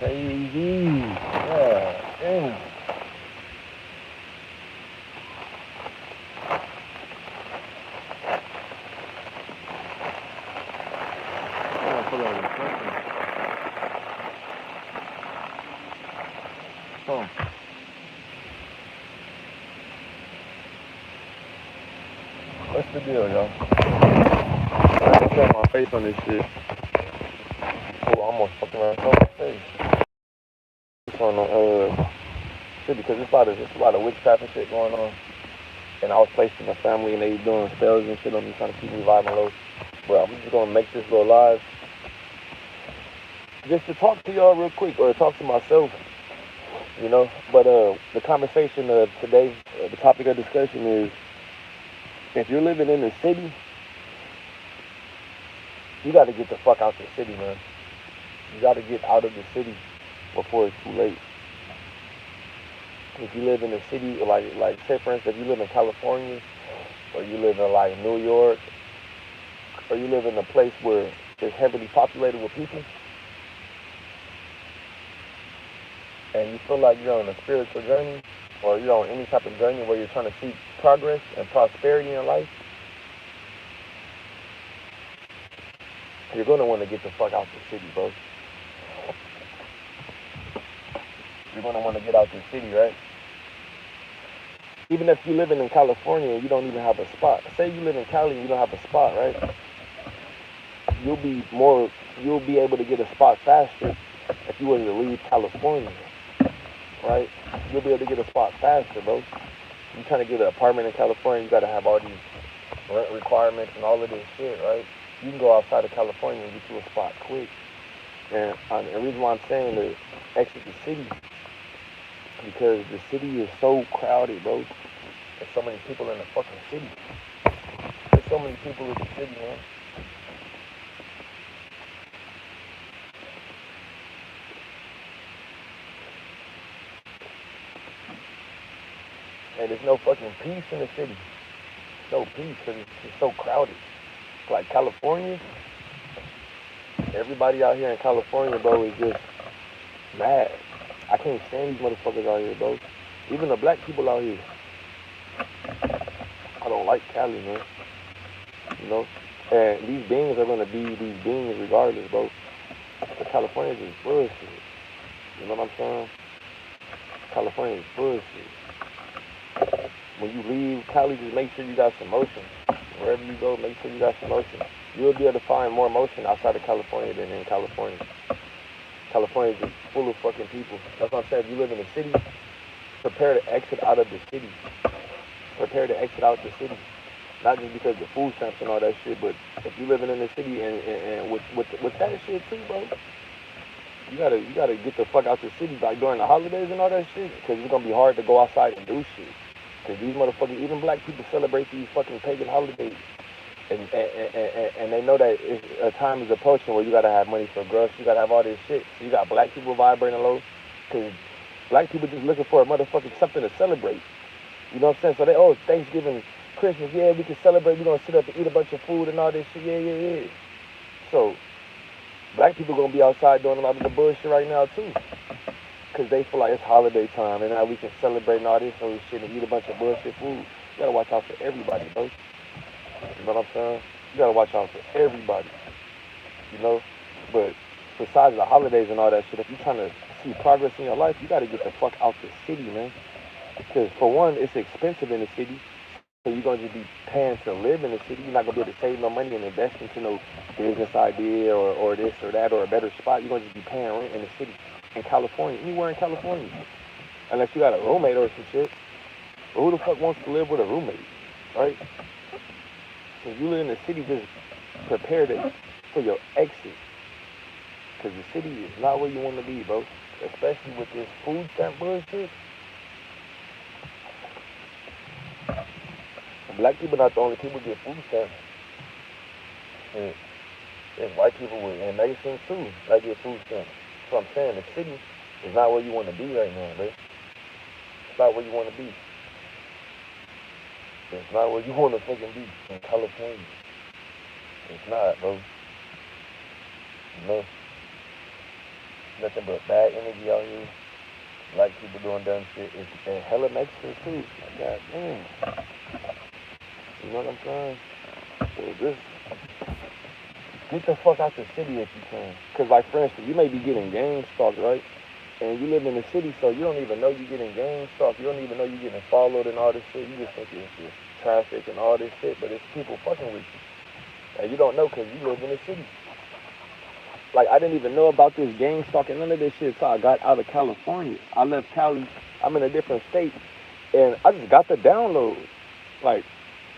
Crazy. Yeah, damn. Oh, put on the question. So, what's the deal, y'all? I just got my face on this shit. Oh, I almost fucking around on my face. It's on the shit because it's a lot of witchcraft and shit going on. And I was placed in my family and they doing spells and shit on me trying to keep me vibing low. But I'm just gonna make this little live just to talk to y'all real quick or talk to myself, you know. But the conversation of today, the topic of discussion is if you're living in the city, you got to get the fuck out the city, man. You got to get out of the city before it's too late. If you live in the city, like say for instance, if you live in California or you live in like New York or you live in a place where it's heavily populated with people and you feel like you're on a spiritual journey or you're on any type of journey where you're trying to seek progress and prosperity in life, you're gonna want to get the fuck out the city, bro. You're gonna want to get out the city, right? Even if you're living in California and you don't even have a spot. Say you live in Cali and you don't have a spot, right? You'll be more, you'll be able to get a spot faster if you were to leave California, right? You'll be able to get a spot faster, bro. You trying to get an apartment in California, you gotta have all these rent requirements and all of this shit, right? You can go outside of California and get you a spot quick. And the reason why I'm saying to exit the city because the city is so crowded, bro. There's so many people in the fucking city. There's so many people in the city, man. And there's no fucking peace in the city. No peace because it's so crowded. Like California, everybody out here in California, bro, is just mad. I can't stand these motherfuckers out here, bro. Even the black people out here. I don't like Cali, man. You know? And these beings are gonna be these beings regardless, bro. But California is bullshit. You know what I'm saying? California is bullshit. When you leave Cali, just make sure you got some motion. Wherever you go, make sure you got some motion. You'll be able to find more motion outside of California than in California. California is just full of fucking people. That's what I'm saying. If you live in a city, prepare to exit out of the city. Prepare to exit out the city. Not just because of food stamps and all that shit, but if you living in the city and with that shit too, bro, you gotta get the fuck out the city like during the holidays and all that shit, because it's gonna be hard to go outside and do shit. Because these motherfuckers, even black people celebrate these fucking pagan holidays, and they know that it's, a time is approaching where you gotta have money for groceries, you gotta have all this shit. So you got black people vibrating low, because black people just looking for a motherfucking something to celebrate. You know what I'm saying? So they, oh, Thanksgiving, Christmas, yeah, we can celebrate. We're gonna sit up and eat a bunch of food and all this shit. Yeah, yeah, yeah. So black people gonna be outside doing a lot of the bullshit right now too, cause they feel like it's holiday time and now we can celebrate and all this other shit and eat a bunch of bullshit food. You gotta watch out for everybody, bro. You know what I'm saying? You gotta watch out for everybody. You know, but besides the holidays and all that shit, if you're trying to see progress in your life, you gotta get the fuck out the city, man. Because for one, it's expensive in the city. So you're gonna just be paying to live in the city. You're not gonna be able to save no money and invest into no business idea or this or that or a better spot. You're gonna just be paying rent in the city. In California, anywhere in California. Unless you got a roommate or some shit. But who the fuck wants to live with a roommate? Right? So if you live in the city, just prepare for your exit. Because the city is not where you want to be, bro. Especially with this food stamp bullshit. Black people not the only people get food stamps. And, and white people and Mexicans too, they get food stamps. So I'm saying the city is not where you want to be right now, bro. It's not where you want to be. It's not where you want to fucking be in California. It's not, bro. You know? nothing but bad energy out here. Like people doing dumb shit. And hella Mexicans too. Like, God damn. You know what I'm saying? So just get the fuck out the city if you can. Cause like for instance, you may be getting gang stalked, right? And you live in the city, so you don't even know you're getting gang stalked. You don't even know you're getting followed and all this shit. You just think it's just traffic and all this shit, but it's people fucking with you. And you don't know because you live in the city. Like, I didn't even know about this gang stalking, none of this shit, so I got out of California. I left Cali. I'm in a different state. And I just got the download. Like,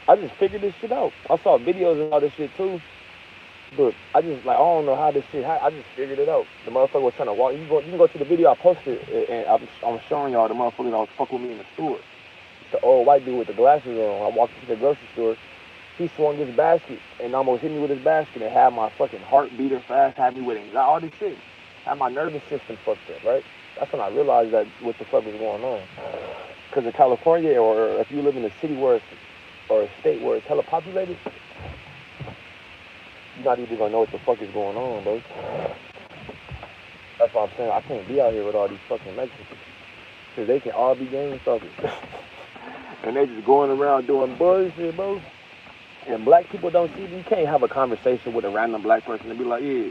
I just figured this shit out. I saw videos and all this shit, too. But I just, like, I don't know how this shit happened. I just figured it out. The motherfucker was trying to walk. You can go to the video I posted, and I'm showing y'all the motherfucker that was fucking with me in the store. It's the old white dude with the glasses on. I walked into the grocery store. He swung his basket and almost hit me with his basket and had my fucking heart beating fast, had me with anxiety, all this shit. Had my nervous system fucked up, right? That's when I realized that what the fuck was going on. Because in California, or if you live in a city where it's, or a state where it's hella populated, you're not even gonna know what the fuck is going on, bro. That's what I'm saying. I can't be out here with all these fucking Mexicans. Because they can all be gang stalkers. And they just going around doing bullshit, bro. And black people don't see, you can't have a conversation with a random black person and be like, yeah,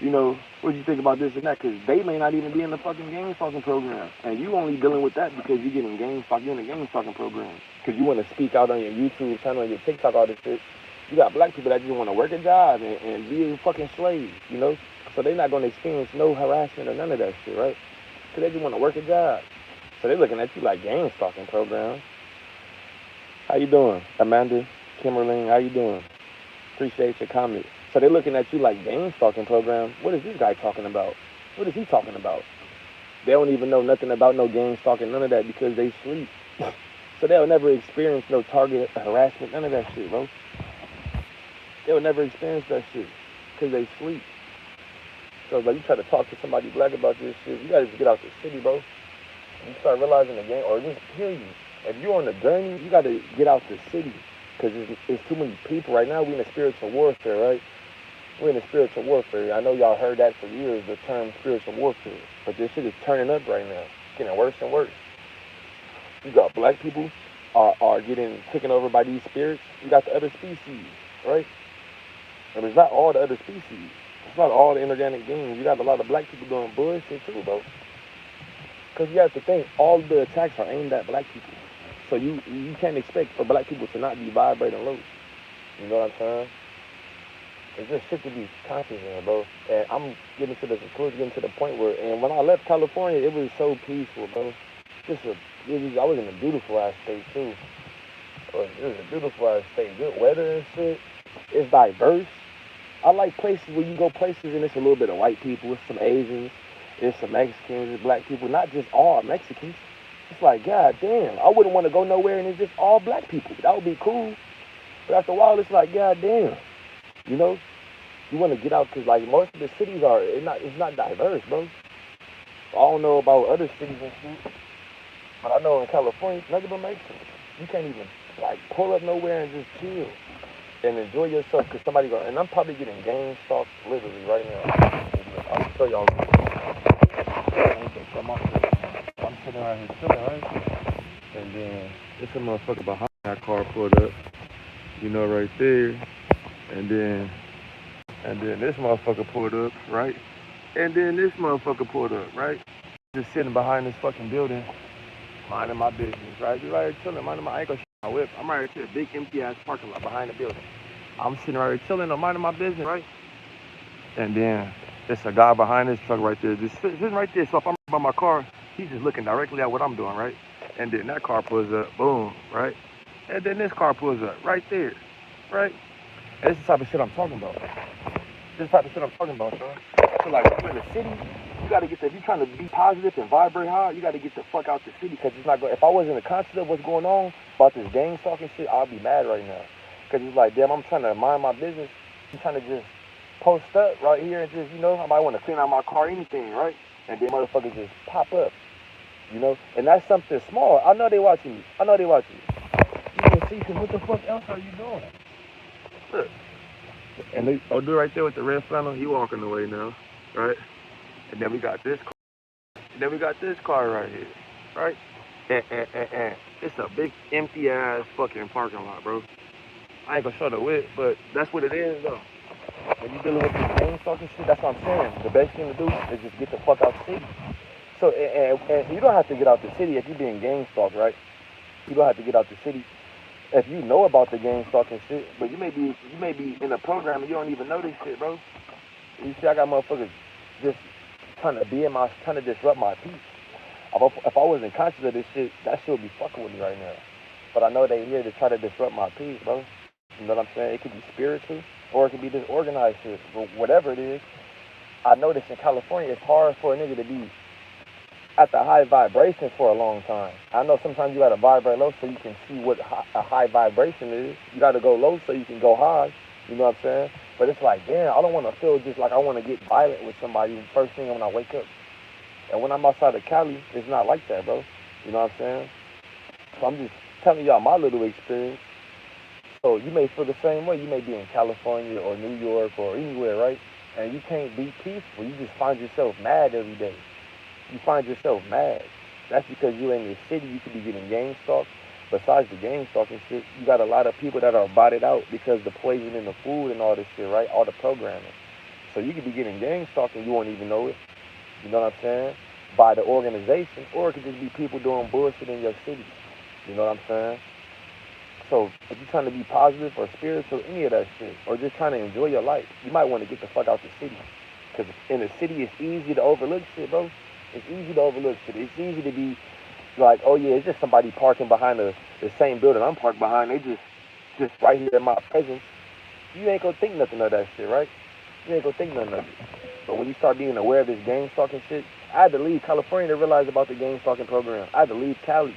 you know, what do you think about this and that? Because they may not even be in the fucking gang stalking program. And you only dealing with that because you're getting gang stalked, you're in the gang stalking program. Because you want to speak out on your YouTube channel and your TikTok, all this shit. You got black people that just want to work a job and be a fucking slave, you know? So they're not going to experience no harassment or none of that shit, right? Because they just want to work a job. So they're looking at you like gang stalking program. How you doing, Amanda? Kimberly, how you doing? Appreciate your comment. So they're looking at you like gang stalking program. What is this guy talking about? What is he talking about? They don't even know nothing about no gang stalking, none of that, because they sleep. So they'll never experience no target harassment, none of that shit, bro. They'll never experience that shit because they sleep. So like you try to talk to somebody black about this shit, you gotta just get out the city, bro. You start realizing the gang, or just hear you. If you're on the journey, you gotta get out the city. Because it's too many people. Right now, we're in a spiritual warfare, right? We're in a spiritual warfare. I know y'all heard that for years, the term spiritual warfare. But this shit is turning up right now. It's getting worse and worse. You got black people are getting taken over by these spirits. You got the other species, right? And it's not all the other species. It's not all the inorganic beings. You got a lot of black people doing bullshit too, bro. Because you have to think, all the attacks are aimed at black people. So you can't expect for black people to not be vibrating low. You know what I'm saying? It's just shit to be conscious in, bro. And I'm getting to the conclusion, getting to the point where, and when I left California, it was so peaceful, bro. I was in a beautiful ass state too. It was a beautiful ass state, good weather and shit. It's diverse. I like places where you go places and it's a little bit of white people, it's some Asians, it's some Mexicans, it's black people, not just all Mexicans. It's like, god damn, I wouldn't want to go nowhere and it's just all black people. That would be cool. But after a while, it's like, god damn. You know? You want to get out because, like, most of the cities it's not diverse, bro. I don't know about other cities and shit. But I know in California, nothing but Mexicans. You can't even, like, pull up nowhere and just chill and enjoy yourself because somebody go, and I'm probably getting gang stalked literally right now. I'll show y'all. I'm sitting around here chilling, right? And then it's a motherfucker behind that car pulled up, you know, right there. And then this motherfucker pulled up, right? And then this motherfucker pulled up, right? Just sitting behind this fucking building, minding my business, right? Just right here chilling, minding my ankle, my whip. I'm right here to a big empty ass parking lot behind the building. I'm sitting right here chilling, I'm minding my business, right? And then there's a guy behind this truck right there, just sitting right there. So if I'm by my car, he's just looking directly at what I'm doing, right? And then that car pulls up, boom, right? And then this car pulls up, right there, right? And this is the type of shit I'm talking about. This is the type of shit I'm talking about, son. So like, when you're in the city, you gotta get if you're trying to be positive and vibrate high, you gotta get the fuck out the city, because it's not going. If I wasn't conscious of what's going on about this gang stalking shit, I'd be mad right now. Because it's like, damn, I'm trying to mind my business. I'm trying to just post up right here and just, you know, I might want to clean out my car, anything, right? And then motherfuckers just pop up, you know? And that's something small. I know they watching me. You can see, because what the fuck else are you doing? Look. And they, dude right there with the red flannel, he walking away now, right? And then we got this car. And then we got this car right here, right? And it's a big empty ass fucking parking lot, bro. I ain't gonna show the width, but that's what it is though. When you dealing with this gang stalking shit, that's what I'm saying. The best thing to do is just get the fuck out the city. So, and you don't have to get out the city if you're being gang stalked, right? You don't have to get out the city if you know about the gang stalking shit. But you may be in a program and you don't even know this shit, bro. You see, I got motherfuckers just trying to disrupt my peace. If I wasn't conscious of this shit, that shit would be fucking with me right now. But I know they here to try to disrupt my peace, bro. You know what I'm saying? It could be spiritual or it could be disorganized shit. But whatever it is, I noticed in California it's hard for a nigga to be at the high vibration for a long time. I know sometimes you gotta vibrate low so you can see what a high vibration is. You gotta go low so you can go high. You know what I'm saying? But it's like, damn, I don't want to feel just like I want to get violent with somebody first thing when I wake up. And when I'm outside of Cali, it's not like that, bro. You know what I'm saying? So I'm just telling y'all my little experience. So you may feel the same way. You may be in California or New York or anywhere, right? And you can't be peaceful. You just find yourself mad every day. You find yourself mad. That's because you're in the city. You could be getting gang stalked. Besides the gang stalking shit, you got a lot of people that are botted out because the poison in the food and all this shit, right? All the programming. So you could be getting gang stalked and you won't even know it. You know what I'm saying? By the organization, or it could just be people doing bullshit in your city. You know what I'm saying? So if you're trying to be positive or spiritual, any of that shit, or just trying to enjoy your life, you might want to get the fuck out the city. Because in the city, it's easy to overlook shit, bro. It's easy to overlook shit. It's easy to be like, oh yeah, it's just somebody parking behind the same building I'm parked behind. They just right here in my presence. You ain't gonna think nothing of that shit, right? You ain't gonna think nothing of it. But when you start being aware of this gang stalking shit, I had to leave California to realize about the gang stalking program. I had to leave Cali.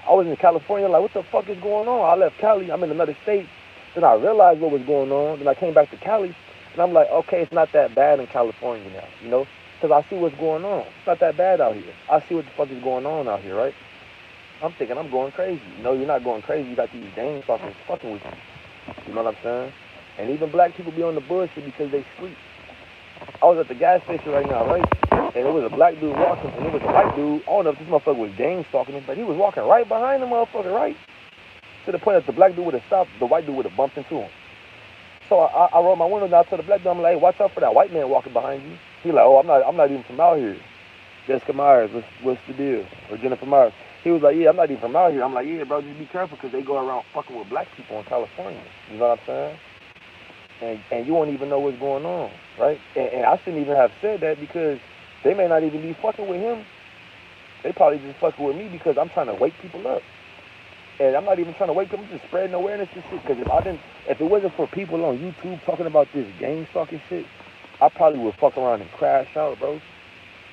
I was in California like, what the fuck is going on? I left Cali. I'm in another state. Then I realized what was going on. Then I came back to Cali, and I'm like, okay, it's not that bad in California now, you know? Because I see what's going on. It's not that bad out here. I see what the fuck is going on out here, right? I'm thinking I'm going crazy. No, you're not going crazy. You got these gang stalkers fucking with you. You know what I'm saying? And even black people be on the bullshit because they sleep. I was at the gas station right now, right? And it was a black dude walking, and it was a white dude. I don't know if this motherfucker was gang stalking him, but he was walking right behind the motherfucker, right? To the point that the black dude would have stopped, the white dude would have bumped into him. So I rolled my window down to the black dude. I'm like, hey, watch out for that white man walking behind you. He like, oh, I'm not even from out here. Jessica Myers, what's the deal? Or Jennifer Myers. He was like, yeah, I'm not even from out here. I'm like, yeah, bro, just be careful because they go around fucking with black people in California. You know what I'm saying? And you won't even know what's going on, right? And I shouldn't even have said that because they may not even be fucking with him. They probably just fucking with me because I'm trying to wake people up. And I'm not even trying to wake them, I'm just spreading awareness and shit. Because if it wasn't for people on YouTube talking about this gang stalking shit, I probably would fuck around and crash out, bro.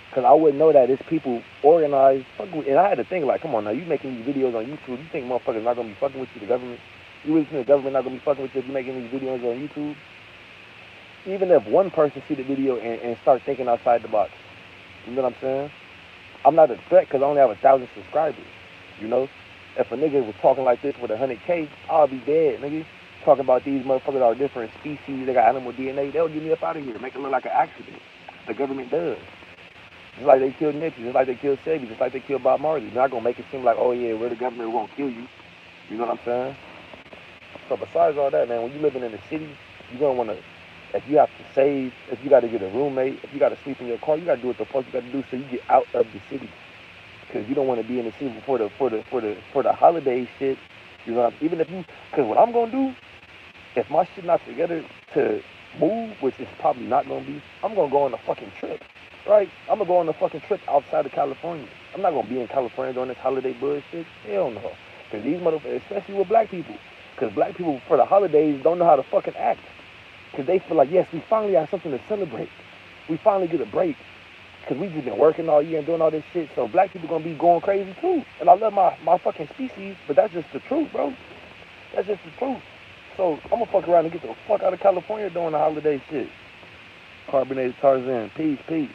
Because I wouldn't know that it's people organized. And I had to think, like, come on now, you making these videos on YouTube. You think motherfuckers not going to be fucking with you, the government? You really think the government not going to be fucking with you if you're making these videos on YouTube? Even if one person see the video and start thinking outside the box. You know what I'm saying? I'm not a threat because I only have 1,000 subscribers. You know? If a nigga was talking like this with 100K, I'll be dead, nigga. Talking about these motherfuckers are different species, they got animal DNA, they'll get me up out of here, make it look like an accident. The government does. Just like they killed Nipsey, just like they killed Sebi, just like they killed Bob Marley. They're not gonna make it seem like, oh yeah, we're the government, we won't kill you. You know what I'm saying? So besides all that, man, when you living in the city, you're gonna wanna, if you have to save, if you gotta get a roommate, if you gotta sleep in your car, you gotta do what the fuck you gotta do so you get out of the city. Because you don't want to be in the city for the holiday shit. You know, even if you, because what I'm gonna do, if my shit not together to move, which is probably not gonna be, I'm gonna go on a fucking trip, right? I'm gonna go on a fucking trip outside of California. I'm not gonna be in California during this holiday bullshit. Hell no. Because these motherfuckers, especially with black people, because black people for the holidays don't know how to fucking act. Because they feel like, yes, we finally have something to celebrate. We finally get a break. Because we just been working all year and doing all this shit. So black people gonna be going crazy too. And I love my fucking species, but that's just the truth, bro. That's just the truth. So I'm gonna fuck around and get the fuck out of California during the holiday shit. Carbonated Tarzan, peace. You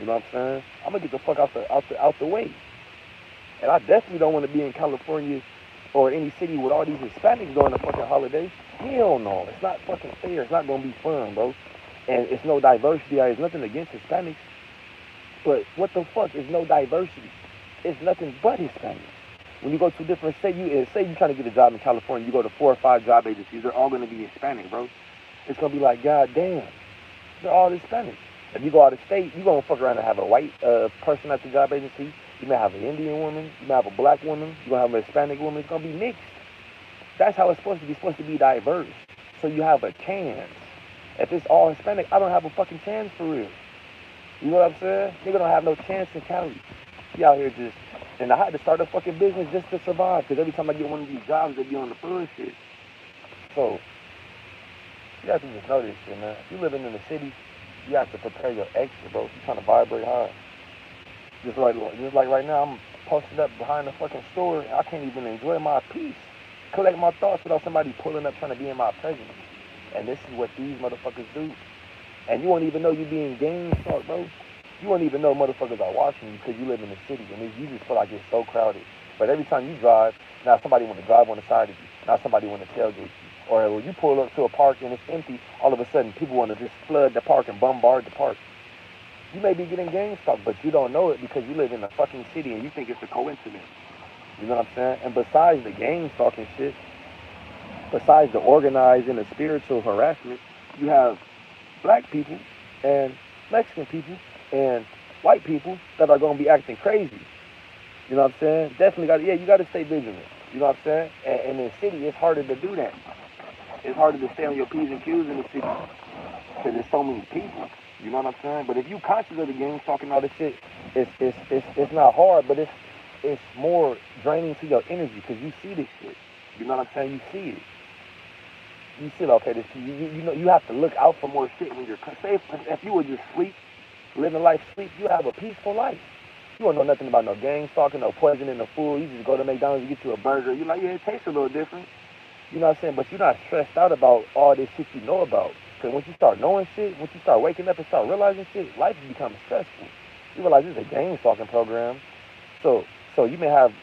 know what I'm saying? I'm gonna get the fuck out the way. And I definitely don't want to be in California or any city with all these Hispanics during the fucking holidays. Hell no. It's not fucking fair. It's not gonna be fun, bro. And it's no diversity. There's nothing against Hispanics. But what the fuck is no diversity? It's nothing but Hispanic. When you go to different say you're trying to get a job in California, you go to 4 or 5 job agencies, they're all gonna be Hispanic, bro. It's gonna be like, God damn, they're all Hispanic. If you go out of state, you gonna fuck around and have a white person at the job agency. You may have an Indian woman, you may have a black woman, you're gonna have a Hispanic woman, it's gonna be mixed. That's how it's supposed to be. It's supposed to be diverse. So you have a chance. If it's all Hispanic, I don't have a fucking chance for real. You know what I'm saying? Nigga don't have no chance in Cali. He out here just, and I had to start a fucking business just to survive, because every time I get one of these jobs, they be on the bullshit. So, you have to just know this shit, man. If you living in the city, you have to prepare your exit, bro. If you're trying to vibrate high. Just like right now, I'm posted up behind the fucking store. I can't even enjoy my peace, collect my thoughts without somebody pulling up trying to be in my presence. And this is what these motherfuckers do. And you won't even know you being gang stalked, bro. You won't even know motherfuckers are watching you because you live in the city. And you just feel like it's so crowded. But every time you drive, now somebody want to drive on the side of you. Now somebody want to tailgate you. Or when you pull up to a park and it's empty, all of a sudden people want to just flood the park and bombard the park. You may be getting gang stalked, but you don't know it because you live in the fucking city and you think it's a coincidence. You know what I'm saying? And besides the gang stalking shit, besides the organized and the spiritual harassment, you have black people and Mexican people and white people that are going to be acting crazy. You know what I'm saying? Definitely you got to stay vigilant. You know what I'm saying? And in the city, it's harder to do that. It's harder to stay on your P's and Q's in the city because there's so many people. You know what I'm saying? But if you conscious of the game, talking all this shit, it's not hard, but it's more draining to your energy because you see this shit. You know what I'm saying? You see it. You see, okay, this you know you have to look out for more shit when you're safe. If you would just sleep, living life sleep, you have a peaceful life. You don't know nothing about no gang stalking, no poison in the food. You just go to McDonald's and get you a burger. You're like, yeah, it tastes a little different. You know what I'm saying? But you're not stressed out about all this shit you know about. Because once you start knowing shit, once you start waking up and start realizing shit, life becomes stressful. You realize this is a gang stalking program. So you may have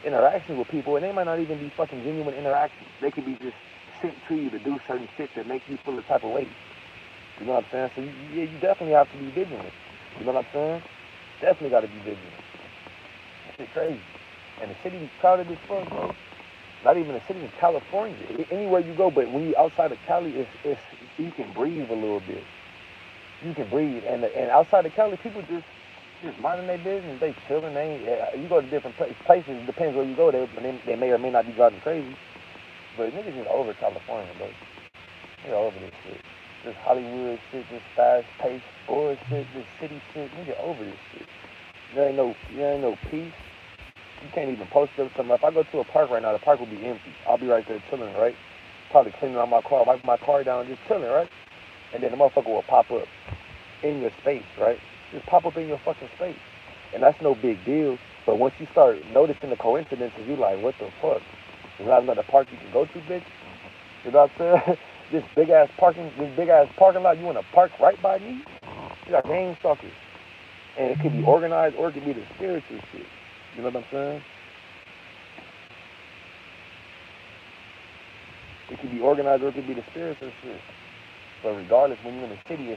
interactions with people, and they might not even be fucking genuine interactions. They could be just sent to you to do certain shit that make you feel a type of way. You know what I'm saying? So you definitely have to be vigilant. You know what I'm saying? Definitely got to be vigilant. That shit crazy. And the city's crowded as fuck, bro. Not even the city, it's California. Anywhere you go, but when you outside of Cali, it's you can breathe a little bit. You can breathe, and outside of Cali, people just minding their business. They chilling. You go to different places. It depends where you go. They may or may not be driving crazy. But niggas is over California, bro. They're over this shit. This Hollywood shit, this fast-paced bullshit, this city shit. Nigga over this shit. There ain't no peace. You can't even post up something. If I go to a park right now, the park will be empty. I'll be right there chilling, right? Probably cleaning out my car, wiping my car down, just chilling, right? And then the motherfucker will pop up in your space, right? Just pop up in your fucking space. And that's no big deal. But once you start noticing the coincidences, you like, what the fuck? There's not another park you can go to, bitch? You know what I'm saying? This big ass parking lot, you want to park right by me? You got gang stalkers. And it could be organized or it could be the spiritual shit. You know what I'm saying? It could be organized or it could be the spiritual shit. But regardless, when you're in the city,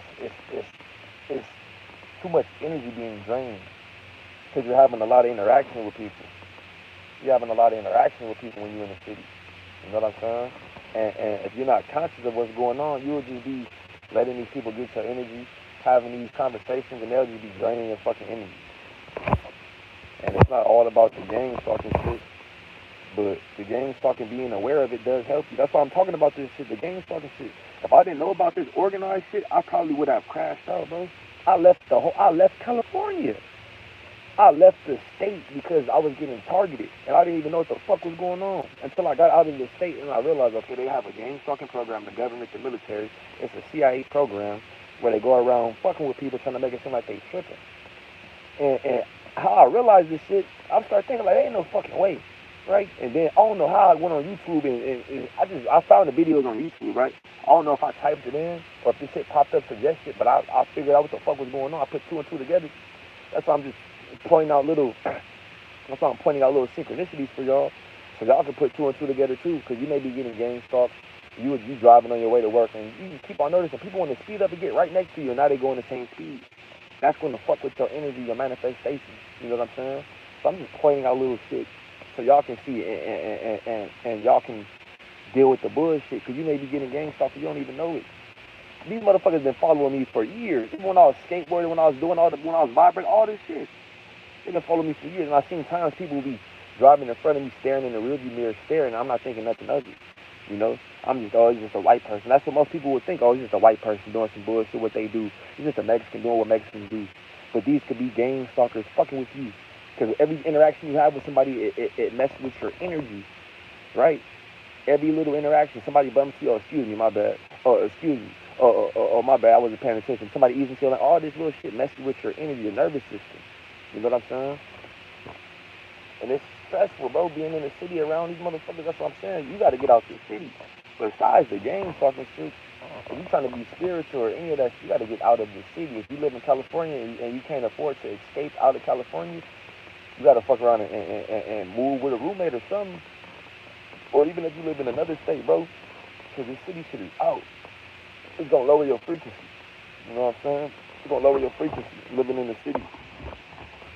it's too much energy being drained because you're having a lot of interaction with people. You're having a lot of interaction with people when you're in the city. You know what I'm saying? And if you're not conscious of what's going on, you'll just be letting these people get your energy, having these conversations, and they'll just be draining your fucking energy. And it's not all about the gang stalking shit, but the gang stalking, being aware of it does help you. That's why I'm talking about this shit, the gang stalking shit. If I didn't know about this organized shit, I probably would have crashed out, bro. I left California. I left the state because I was getting targeted, and I didn't even know what the fuck was going on until I got out of the state, and I realized, okay, they have a gang stalking program, the government, the military. It's a CIA program where they go around fucking with people, trying to make it seem like they tripping. And how I realized this shit, I started thinking like, there ain't no fucking way, right? And then I don't know how I went on YouTube and I found the videos on YouTube, right? I don't know if I typed it in or if this shit popped up suggested, but I figured out what the fuck was going on. I put two and two together. That's why I'm just pointing out little synchronicities for y'all, so y'all can put two and two together too, because you may be getting gang stalked. You driving on your way to work, and you keep on noticing people want to speed up and get right next to you, and now they go in the same speed. That's going to fuck with your energy, your manifestation. You know what I'm saying? So I'm just pointing out little shit so y'all can see and y'all can deal with the bullshit. Because you may be getting gang stalked, you don't even know it. These motherfuckers been following me for years. Even when I was skateboarding, when I was doing when I was vibrating, all this shit. They been following me for years. And I've seen times people be driving in front of me, staring in the rearview mirror, staring. I'm not thinking nothing of it. You know, I'm just, oh, it's just a white person. That's what most people would think. Oh, it's just a white person doing some bullshit. What they do, it's just a Mexican doing what Mexicans do. But these could be gang stalkers fucking with you, because every interaction you have with somebody, it messes with your energy, right? Every little interaction, somebody bumps you. Oh, excuse me, my bad. Oh, excuse me. Oh, my bad. I wasn't paying attention. Somebody easing you, like all this little shit messes with your energy, your nervous system. You know what I'm saying? And it's stressful, bro, being in the city around these motherfuckers. That's what I'm saying. You got to get out the city. Besides the gang talking shit, if you trying to be spiritual or any of that shit, you got to get out of the city. If you live in California and you can't afford to escape out of California, you got to fuck around and move with a roommate or something. Or even if you live in another state, bro, because the city shit is out. It's going to lower your frequency. You know what I'm saying? It's going to lower your frequency living in the city.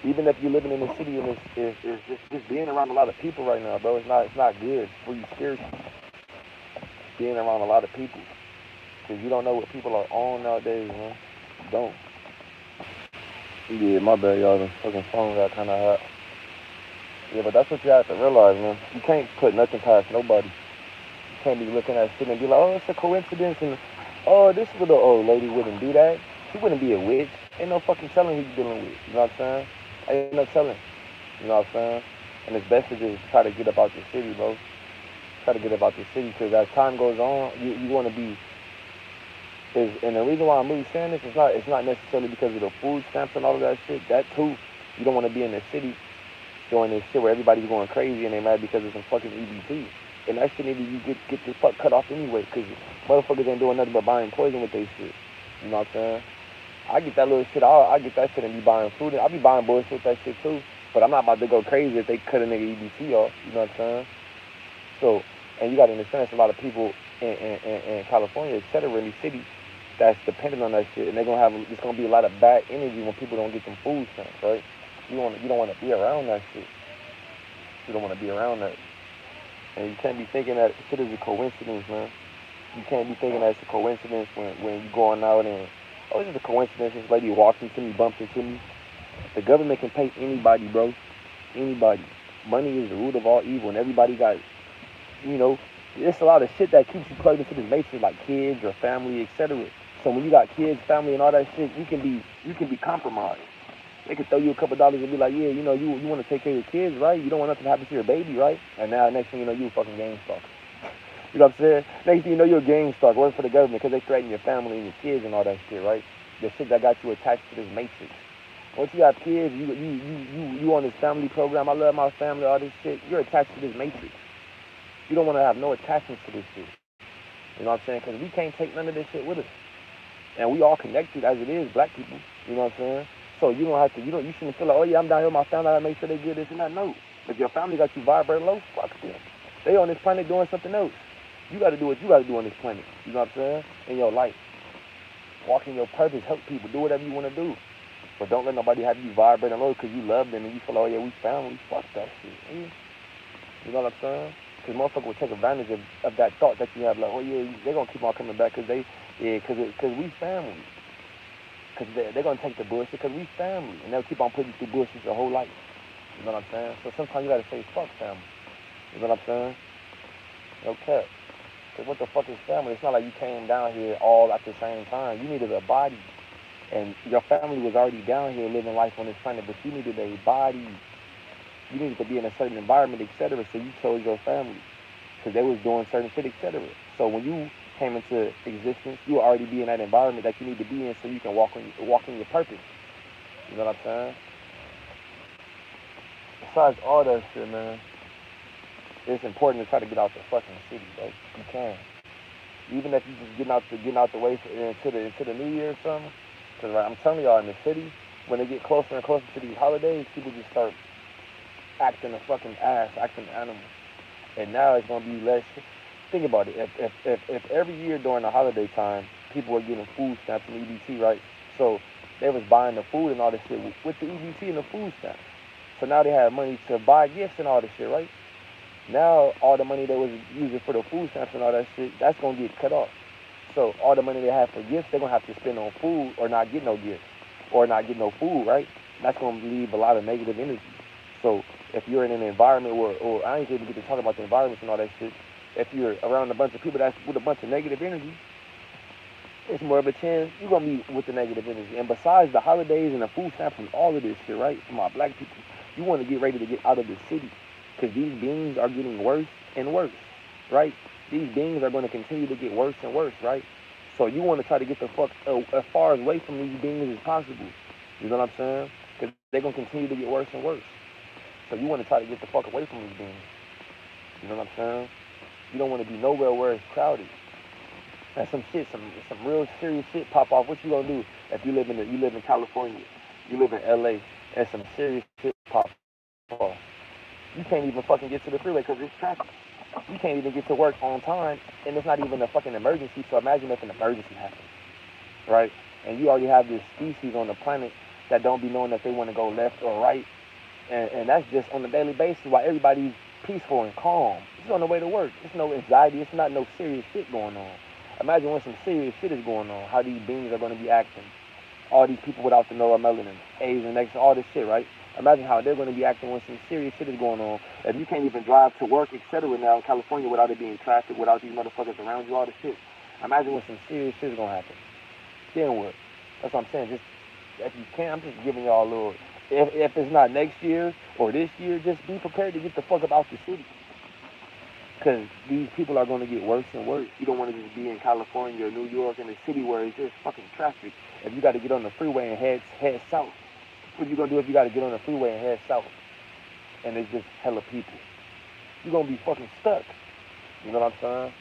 Even if you're living in the city and it's just being around a lot of people right now, bro, it's not good for you spiritually. Being around a lot of people, because you don't know what people are on nowadays, man. You don't. Yeah, my bad, y'all. The fucking phone got kind of hot. Yeah, but that's what you have to realize, man. You can't put nothing past nobody. You can't be looking at shit and be like, oh, it's a coincidence, and oh, this little old lady wouldn't do that. She wouldn't be a witch. Ain't no fucking telling who you're dealing with. You know what I'm saying? Ain't no telling. You know what I'm saying? And it's best to just try to get about the city, bro. Try to get about the city, because as time goes on, you want to be. And the reason why I'm really saying this is not necessarily because of the food stamps and all of that shit. That too, you don't want to be in the city doing this shit where everybody's going crazy and they mad because of some fucking EBT. And that shit maybe you get the fuck cut off anyway, because motherfuckers ain't doing nothing but buying poison with their shit. You know what I'm saying? I get that little shit. I get that shit and be buying food. I be buying bullshit with that shit too. But I'm not about to go crazy if they cut a nigga EBT off. You know what I'm saying? So, and you got to understand, there's a lot of people in California, etc., in these cities that's dependent on that shit, and they're gonna have. It's gonna be a lot of bad energy when people don't get some food stamps, right? You don't want to be around that shit. You don't want to be around that, and you can't be thinking that shit is a coincidence, man. You can't be thinking that it's a coincidence when you going out and oh, it's just a coincidence. This lady walks into me, bumps into me. The government can pay anybody, bro. Anybody. Money is the root of all evil, and everybody got, you know, it's a lot of shit that keeps you plugged into this matrix, like kids or family, etc. So when you got kids, family, and all that shit, you can be compromised. They can throw you a couple dollars and be like, yeah, you know, you want to take care of your kids, right? You don't want nothing to happen to your baby, right? And now next thing you know, you a fucking gang stalker. You know what I'm saying? Next thing you know, you're a gang stalker working for the government because they threaten your family and your kids and all that shit, right? The shit that got you attached to this matrix. Once you have kids, you on this family program. I love my family, all this shit. You're attached to this matrix. You don't want to have no attachments to this shit. You know what I'm saying? Because we can't take none of this shit with us. And we all connected as it is, black people. You know what I'm saying? So you don't have to, you shouldn't feel like, oh yeah, I'm down here with my family, I gotta make sure they get this and that. No. If your family got you vibrating low, fuck them. They on this planet doing something else. You gotta do what you gotta do on this planet. You know what I'm saying? In your life. Walk in your purpose, help people, do whatever you wanna do. But don't let nobody have you vibrating low because you love them and you feel like, oh yeah, we family. Fuck that shit. You know what I'm saying? Because motherfuckers will take advantage of that thought that you have, like, oh yeah, they're gonna keep on coming back because we family. Because they're going to take the bullshit because we family. And they'll keep on putting you through bullshit your whole life. You know what I'm saying? So sometimes you got to say, fuck family. You know what I'm saying? No cap. Because what the fuck is family? It's not like you came down here all at the same time. You needed a body. And your family was already down here living life on this planet, but you needed a body. You needed to be in a certain environment, etc. So you chose your family. Because they was doing certain shit, etc. So when you came into existence, you already be in that environment that you need to be in so you can walk in your purpose. You know what I'm saying? Besides all that shit, man, it's important to try to get out the fucking city, bro. You can. Even if you just getting out the way into the new year or something. Because I'm telling y'all, in the city, when they get closer and closer to these holidays, people just start acting a fucking ass, acting animal. And now it's gonna be less. Think about it. If every year during the holiday time, people are getting food stamps and EBT, right? So They was buying the food and all this shit with the EBT and the food stamps. So now they have money to buy gifts and all this shit, right? Now all the money they was using for the food stamps and all that shit, that's gonna get cut off. So all the money they have for gifts, they're gonna have to spend on food or not get no gifts or not get no food, right? That's gonna leave a lot of negative energy. So if you're in an environment where, or I ain't even get to talk about the environments and all that shit, if you're around a bunch of people that's with a bunch of negative energy, it's more of a chance you're gonna be with the negative energy. And besides the holidays and the food stamps and all of this shit, right? For my black people, you want to get ready to get out of the city because these beings are getting worse and worse, right? These beings are going to continue to get worse and worse, right? So you want to try to get the fuck as far away from these beings as possible. You know what I'm saying? Because they're going to continue to get worse and worse. So you want to try to get the fuck away from these beings. You know what I'm saying? You don't want to be nowhere where it's crowded. And some real serious shit pop off. What you gonna do if you live in California, you live in LA, and some serious shit pop off? You can't even fucking get to the freeway because it's traffic. You can't even get to work on time, and it's not even a fucking emergency. So imagine if an emergency happens, right? And you already have this species on the planet that don't be knowing if they want to go left or right, and that's just on a daily basis while everybody's peaceful and calm. It's on the way to work. It's no anxiety. It's not no serious shit going on. Imagine when some serious shit is going on, how these beings are going to be acting. All these people without the neuromelanin, Asian, X, all this shit, right? Imagine how they're going to be acting when some serious shit is going on. If you can't even drive to work, etc. now in California without it being traffic, without these motherfuckers around you, all this shit. Imagine when some serious shit is going to happen. Then what? That's what I'm saying. Just, if you can, I'm just giving y'all a little, if it's not next year or this year, just be prepared to get the fuck about the city. Because these people are going to get worse and worse. You don't want to just be in California or New York in a city where it's just fucking traffic. If you got to get on the freeway and head south, what you going to do if you got to get on the freeway and head south? And it's just hella people. You're going to be fucking stuck. You know what I'm saying?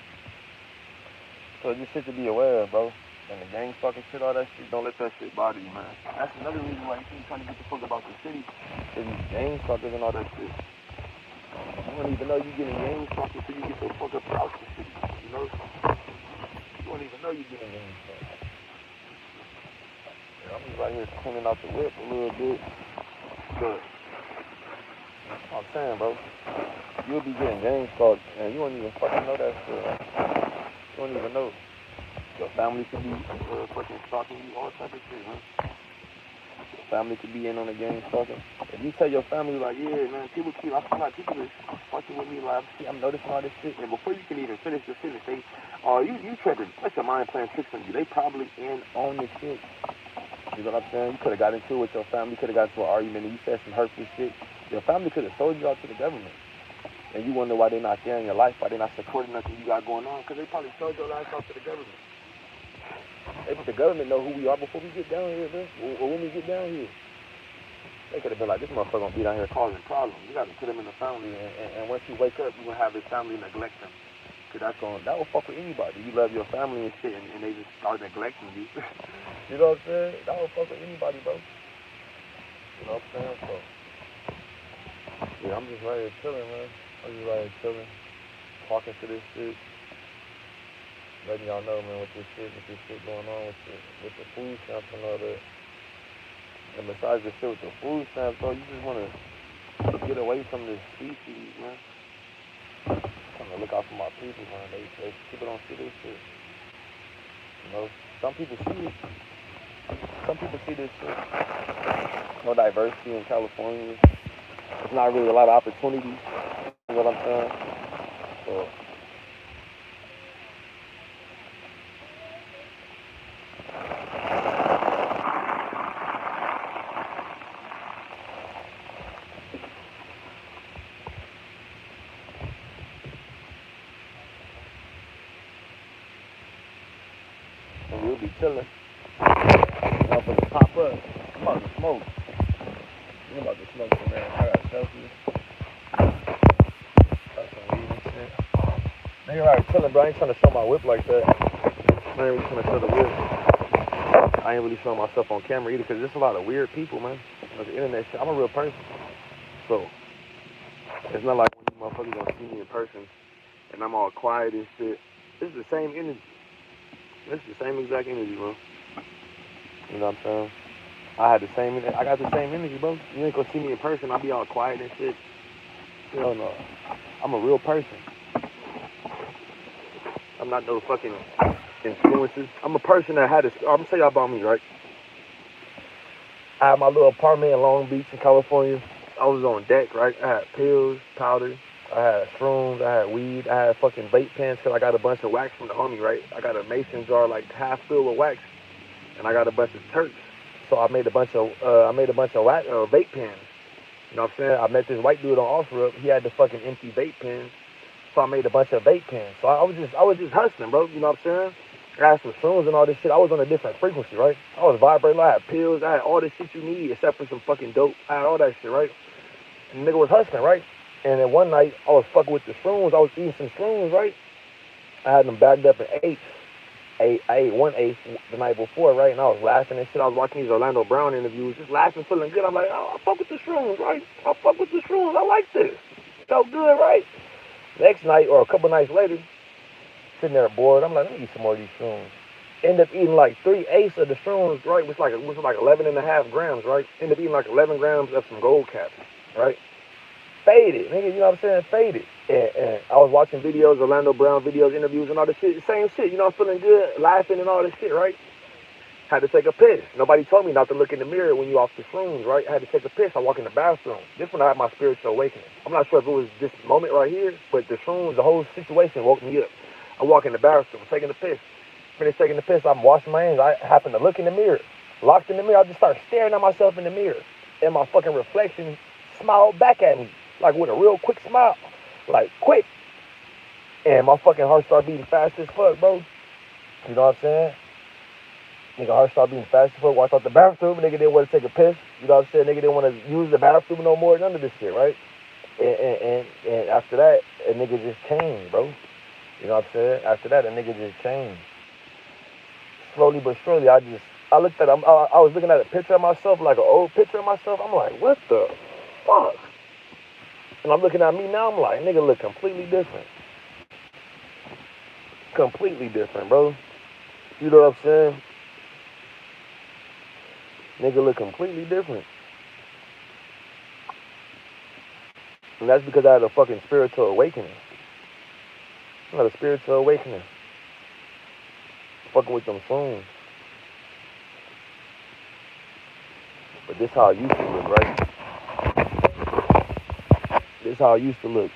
So just shit to be aware of, bro. And the gang fucking shit, all that shit, don't let that shit bother you, man. That's another reason why you keep trying to get the fuck about the city. Is these gang fuckers and all that shit. You don't even know you're getting gang fucked until you get the fuck up out the city. You know? You don't even know you're getting gang fucked. Yeah, I'm just right here cleaning out the whip a little bit. But that's what I'm saying, bro. You'll be getting gang fucked and you don't even fucking know that shit. You don't even know. Your family could be fucking stalking you, all type of shit, man. Your family could be in on the gang stalking. If you tell your family, like, yeah, man, I feel like people is fucking with me, like, I'm noticing all this shit. And before you can even finish the sentence, they, you tripping. Let your mind playing tricks on you. They probably in on this shit. You know what I'm saying? You could have got into it with your family, could have got into an argument, and you said some hurtful shit. Your family could have sold you out to the government. And you wonder why they're not there in your life, why they're not supporting nothing you got going on, because they probably sold your life out to the government. The government know who we are before we get down here, bro. Or when we get down here. They could have been like, this motherfucker gonna be down here causing problems. You gotta put him in the family, and once you wake up, you're gonna have his family neglect him. Cause that will fuck with anybody. You love your family and shit, and they just start neglecting you. You know what I'm saying? That will fuck with anybody, bro. You know what I'm saying? So, yeah, I'm just right here chilling, man. I'm just right here chilling, talking to this shit. Letting y'all know, man, with this shit going on with the food stamps and all that. And besides the shit with the food stamps, bro, you just want to get away from this species, man. Trying to look out for my people, man. They people don't see this shit. You know, some people see it. Some people see this shit. No diversity in California. There's not really a lot of opportunities. You know what I'm saying? So. And we'll be chilling. Motherfuckers pop up. I'm about to smoke. I'm about to smoke some, man. I got selfies. Got some weed and shit. Nigga right chilling, bro. I ain't trying to show my whip like that. I ain't really trying to show the whip. I ain't really showing myself on camera either, because there's a lot of weird people, man. On the internet shit. I'm a real person. So, it's not like when these motherfuckers gonna see me in person and I'm all quiet and shit. This is the same energy. This is the same exact energy, bro. You know what I'm saying? I had the same. I got the same energy, bro. You ain't gonna see me in person. I'll be all quiet and shit. Hell no. I'm a real person. I'm not no fucking influences. I'm a person that had a. I'm gonna tell y'all about me, right? I had my little apartment in Long Beach in California. I was on deck, right? I had pills, powder, I had shrooms, I had weed, I had fucking vape pens because I got a bunch of wax from the homie, right? I got a mason jar like half filled with wax, and I got a bunch of Turks. So I made a bunch of vape pens. You know what I'm saying? I met this white dude on OfferUp. He had the fucking empty vape pens, so I made a bunch of vape pens. So I was just hustling, bro. You know what I'm saying? I had some shrooms and all this shit. I was on a different frequency, right? I was vibrating. I had pills. I had all this shit you need except for some fucking dope. I had all that shit, right? And the nigga was hustling, right? And then one night, I was fucking with the shrooms. I was eating some shrooms, right? I had them bagged up in eighths. I ate 1/8 the night before, right? And I was laughing and shit. I was watching these Orlando Brown interviews, just laughing, feeling good. I'm like, oh, I fuck with the shrooms, right? I fuck with the shrooms. I like this. Felt good, right? Next night, or a couple nights later, sitting there bored, I'm like, let me eat some more of these shrooms. End up eating like 3/8 of the shrooms, right? It was like 11.5 grams, right? End up eating like 11 grams of some gold caps, right? Faded, nigga, you know what I'm saying? Faded. And I was watching videos, Orlando Brown videos, interviews, and all this shit. Same shit, you know, I'm feeling good, laughing and all this shit, right? Had to take a piss. Nobody told me not to look in the mirror when you off the shrooms, right? I had to take a piss. I walk in the bathroom. This when I had my spiritual awakening. I'm not sure if it was this moment right here, but the shrooms, the whole situation woke me up. I walk in the bathroom, taking a piss. Finish taking the piss, I'm washing my hands. I happen to look in the mirror. Locked in the mirror, I just start staring at myself in the mirror. And my fucking reflection smiled back at me, like with a real quick smile. Like, quick. And my fucking heart started beating fast as fuck, bro. You know what I'm saying? Nigga heart started beating fast as fuck. Walked out the bathroom. Nigga didn't want to take a piss. You know what I'm saying? Nigga didn't want to use the bathroom no more. None of this shit, right? And after that, a nigga just changed, bro. You know what I'm saying? After that, a nigga just changed. Slowly but surely, I looked at, I was looking at a picture of myself, like an old picture of myself. I'm like, what the fuck? And I'm looking at me now, I'm like, nigga look completely different. Completely different, bro. You know what I'm saying? Nigga look completely different. And that's because I had a fucking spiritual awakening. I had a spiritual awakening. Fucking with them shrooms. But this how I used to look, right? This how I used to look.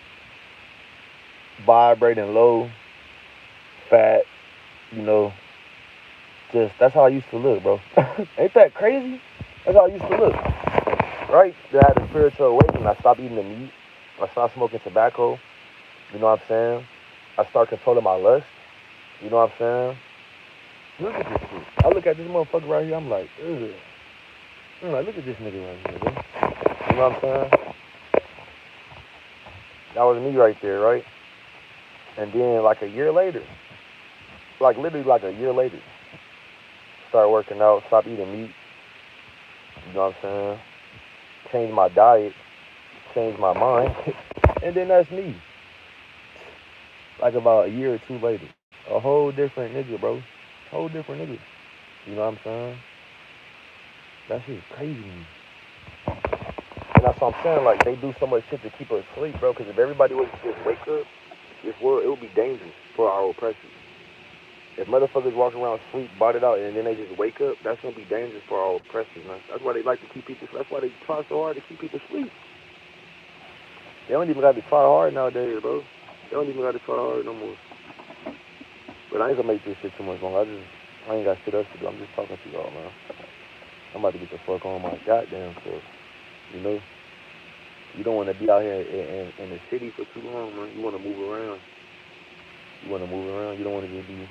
Vibrating low, fat, you know. Just, that's how I used to look, bro. Ain't that crazy? That's how I used to look. Right? I had a spiritual awakening. I stopped eating the meat. I stopped smoking tobacco. You know what I'm saying? I start controlling my lust. You know what I'm saying? Look at this shit. I look at this motherfucker right here. I'm like, ugh. I'm like, look at this nigga right here, bro. You know what I'm saying? That was me right there, right? And then like a year later, like literally like a year later, start working out, stop eating meat. You know what I'm saying? Change my diet, change my mind, and then that's me. Like about a year or two later, a whole different nigga, bro. Whole different nigga. You know what I'm saying? That shit's crazy. And that's what I'm saying. Like they do so much shit to keep us asleep, bro. Because if everybody was to just wake up, this world it would be dangerous for our oppressors. If motherfuckers walk around sleep, bought out, and then they just wake up, that's gonna be dangerous for our oppressors, man. That's why they like to keep people. That's why they try so hard to keep people asleep. They don't even got to try hard nowadays, bro. They don't even got to try hard no more. But I ain't gonna make this shit too much longer. I ain't got shit else to do. I'm just talking to y'all, man. I'm about to get the fuck on my goddamn self. You know, you don't want to be out here in the city for too long, man. You want to move around. You want to move around. You don't want to be,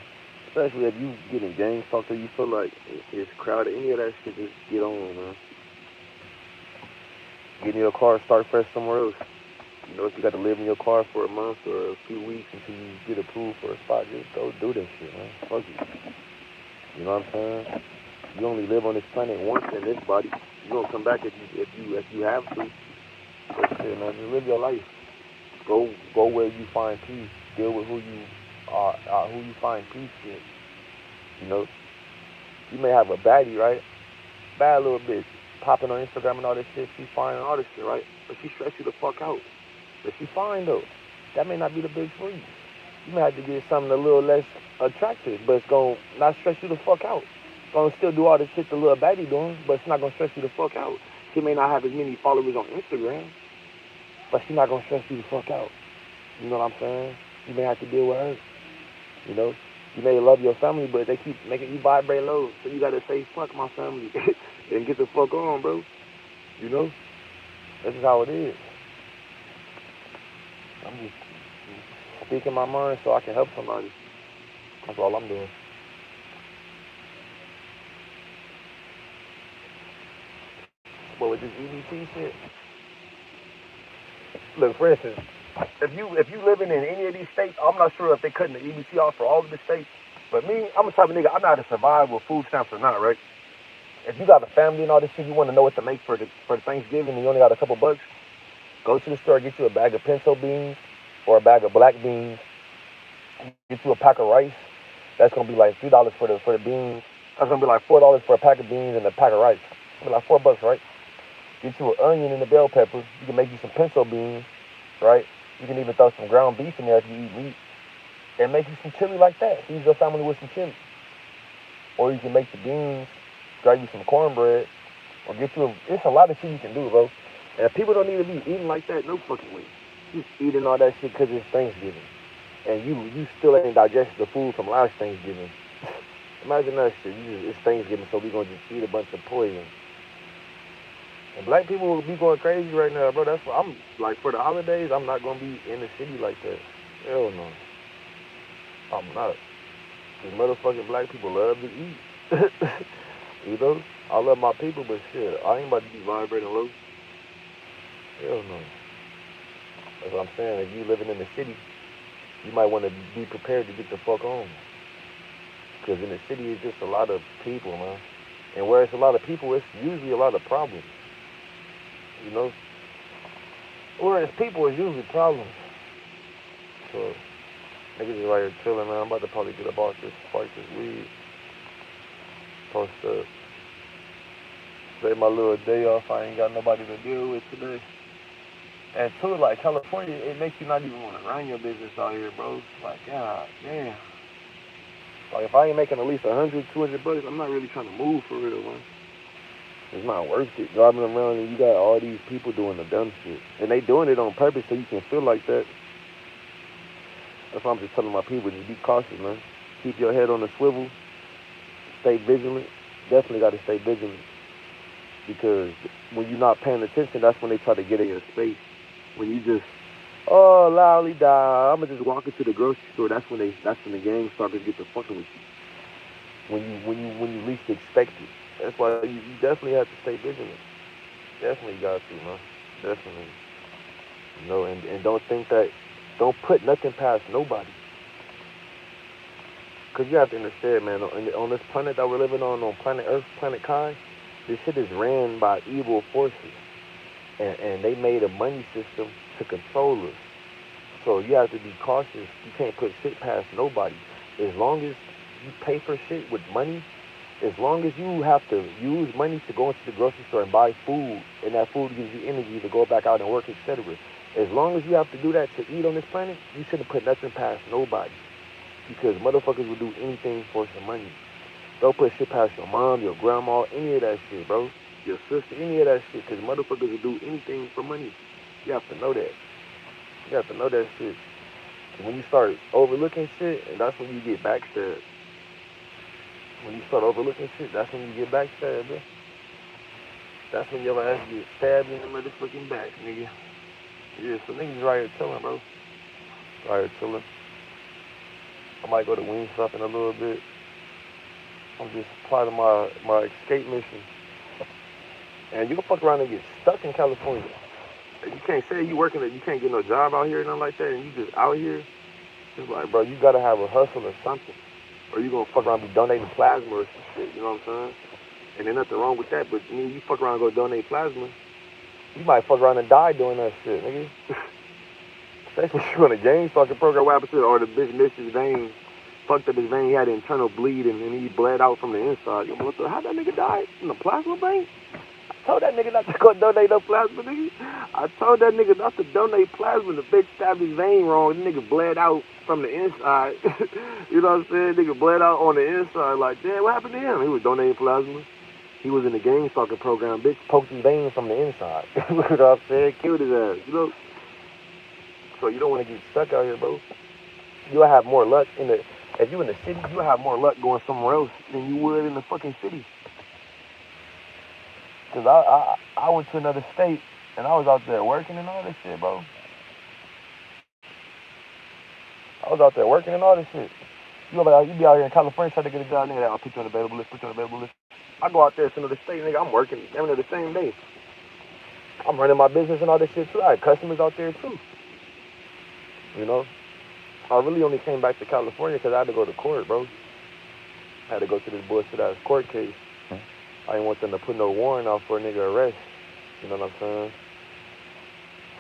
especially if you get in gang talk to you feel like it's crowded. Any of that shit, just get on, man. Get in your car, start fresh somewhere else. You know, if you got to live in your car for a month or a few weeks until you get approved for a spot, just go do that shit, man. Fuck it. You know what I'm saying? You only live on this planet once in this body. You don't come back if you have to. But shit, man, just live your life. Go where you find peace. Deal with who you find peace with. You know, you may have a baddie, right? bad little bitch, popping on Instagram and all this shit. She's fine and all this shit, right? But she stress you the fuck out. But she fine though. That may not be the bitch for you. You may have to get something a little less attractive, but it's gonna not stress you the fuck out. It's gonna still do all the shit the little baddie doing, but it's not gonna stress you the fuck out. She may not have as many followers on Instagram, but she's not gonna stress you the fuck out. You know what I'm saying? You may have to deal with her. You know? You may love your family, but they keep making you vibrate low. So you gotta say, fuck my family and get the fuck on, bro. You know? This is how it is. I'm just speaking my mind so I can help somebody. That's all I'm doing. But with this EBT shit, look, for instance, if you living in any of these states, I'm not sure if they cutting the EBT off for all of the states. But me, I'm the type of nigga, I'm not to survive with food stamps or not, right? If you got a family and all this shit, you want to know what to make for the Thanksgiving, and you only got a couple bucks, go to the store, get you a bag of pinto beans or a bag of black beans. Get you a pack of rice. That's gonna be like $3 for the beans. That's gonna be like $4 for a pack of beans and a pack of rice. It's gonna be like $4, right? Get you an onion and a bell pepper. You can make you some pinto beans, right? You can even throw some ground beef in there if you eat meat, and make you some chili like that. Feed your family with some chili. Or you can make the beans, grab you some cornbread, or get you it's a lot of shit you can do, bro. And people don't need to be eating like that, no fucking way. Just eating all that shit because it's Thanksgiving. And you still ain't digested the food from last Thanksgiving. Imagine that shit. It's Thanksgiving, so we gonna just eat a bunch of poison. And black people will be going crazy right now, bro. That's why I'm like, for the holidays, I'm not gonna be in the city like that. Hell no. I'm not. Cause motherfucking black people love to eat. You know? I love my people, but shit, I ain't about to be vibrating low. Hell no. That's what I'm saying. If you living in the city, you might want to be prepared to get the fuck on. Because in the city, it's just a lot of people, man. And where it's a lot of people, it's usually a lot of problems. You know? Where it's people, it's usually problems. So, niggas is right here chilling, man. I'm about to probably get about this, spark this weed. Post up. Say my little day off, I ain't got nobody to deal with today. And two, like California, it makes you not even want to run your business out here, bro. Like, God damn. Like, if I ain't making at least 100, 200 bucks, I'm not really trying to move for real, man. It's not worth it. Driving around and you got all these people doing the dumb shit. And they doing it on purpose so you can feel like that. That's why I'm just telling my people, just be cautious, man. Keep your head on the swivel. Stay vigilant. Definitely got to stay vigilant. Because when you're not paying attention, that's when they try to get in your space. When you just, oh, loudly die, I'm gonna just walk into the grocery store. That's when the gang start to get to fucking with you. When you least expect it. That's why you definitely have to stay vigilant. Definitely got to, man. Definitely. You know, and don't put nothing past nobody. Cause you have to understand, man. On this planet that we're living on planet Earth, planet Kai, this shit is ran by evil forces. And they made a money system to control us. So you have to be cautious. You can't put shit past nobody. As long as you pay for shit with money, as long as you have to use money to go into the grocery store and buy food, and that food gives you energy to go back out and work, etc. As long as you have to do that to eat on this planet, you shouldn't put nothing past nobody. Because motherfuckers will do anything for some money. Don't put shit past your mom, your grandma, any of that shit, bro. Your sister, any of that shit, because motherfuckers will do anything for money. You have to know that. You have to know that shit. And when you start overlooking shit, and that's when you get backstabbed. When you start overlooking shit, that's when you get backstabbed, bro. That's when your ass get stabbed in the motherfucking back, nigga. Yeah, so niggas right here chilling, bro. Right here chilling. I might go to Wingstop in a little bit. I'm just part of my escape mission. And you can fuck around and get stuck in California. You can't say you working that you can't get no job out here or nothing like that, and you just out here. It's like, bro, you gotta have a hustle or something, or you gonna fuck around and be donating plasma or some shit. You know what I'm saying? And there's nothing wrong with that, but you fuck around and go donate plasma, you might fuck around and die doing that shit, nigga. Especially when you on a gang stalking program, what happens to it, or the bitch misses veins fucked up his vein. He had internal bleeding, and he bled out from the inside. Yo, how'd that nigga die? In the plasma bank? I told that nigga not to go donate no plasma, nigga. I told that nigga not to donate plasma. The bitch stabbed his vein wrong. The nigga bled out from the inside. You know what I'm saying? Nigga bled out on the inside. Like, damn, what happened to him? He was donating plasma. He was in the gang stalking program. Bitch poked his vein from the inside. You know what I'm saying? Killed his ass, you know? So you don't want to get stuck out here, bro. You'll have more luck if you in the city, you'll have more luck going somewhere else than you would in the fucking city. Cause I went to another state and I was out there working and all this shit, bro. I was out there working and all this shit. You be out here in California trying to get a job, nigga. I'll put you on the available list, put you on the available list. I go out there to another state, nigga. I'm working every the same day. I'm running my business and all this shit too. I had customers out there too. You know, I really only came back to California because I had to go to court, bro. I had to go to this bullshit ass court case. I didn't want them to put no warrant out for a nigga arrest. You know what I'm saying?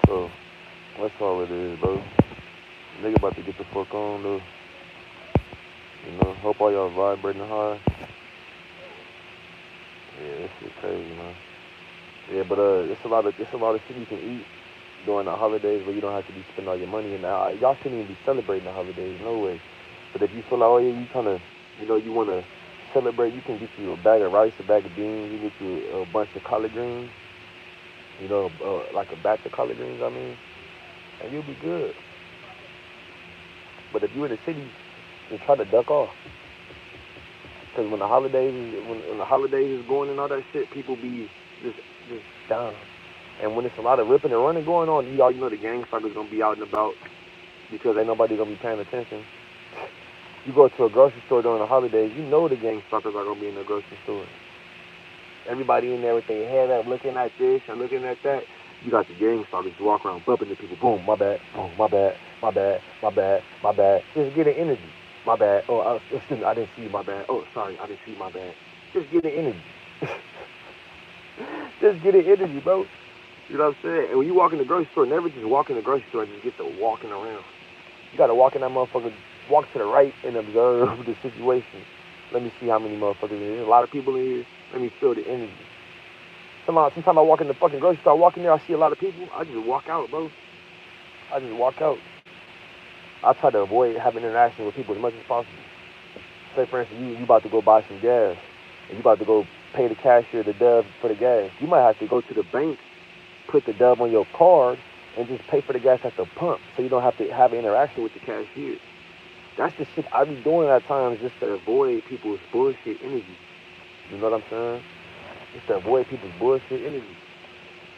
So that's all it is, bro. Nigga about to get the fuck on though. You know, hope all y'all vibrating high. Yeah, this shit crazy, man. Yeah, but it's a lot of shit you can eat during the holidays where you don't have to be spending all your money. And y'all shouldn't even be celebrating the holidays, no way. But if you feel like, oh yeah, you kind of, you know, you want to celebrate, you can get you a bag of rice, a bag of beans, you get you a bunch of collard greens, you know, like a batch of collard greens, I mean, and you'll be good. But if you're in the city, just try to duck off. Because when the holidays is going and all that shit, people be just down. And when it's a lot of ripping and running going on, you know the gang stalkers gonna be out and about because ain't nobody gonna be paying attention. You go to a grocery store during the holidays, you know the gang stalkers are gonna be in the grocery store. Everybody in there with their head up, looking at this and looking at that. You got the gang stalkers walk around bumping into people. Boom, my bad. Boom, my bad. My bad. My bad. My bad. Just get an energy. My bad. Oh, excuse me, I didn't see my bad. Oh, sorry, I didn't see my bad. Just get an energy. Just get an energy, bro. You know what I'm saying? And when you walk in the grocery store, never just walk in the grocery store and just get to walking around. You gotta walk in that motherfucker, walk to the right and observe the situation. Let me see how many motherfuckers there's a lot of people in here. Let me feel the energy. Sometimes I walk in the fucking grocery store, I walk in there, I see a lot of people, I just walk out, bro. I just walk out. I try to avoid having interaction with people as much as possible. Say, for instance, you about to go buy some gas, and you about to go pay the cashier the dub for the gas. You might have to go to the bank, put the dub on your card, and just pay for the gas at the pump, so you don't have to have an interaction with the cashier. That's the shit I be doing at times just to avoid people's bullshit energy. You know what I'm saying? Just to avoid people's bullshit energy.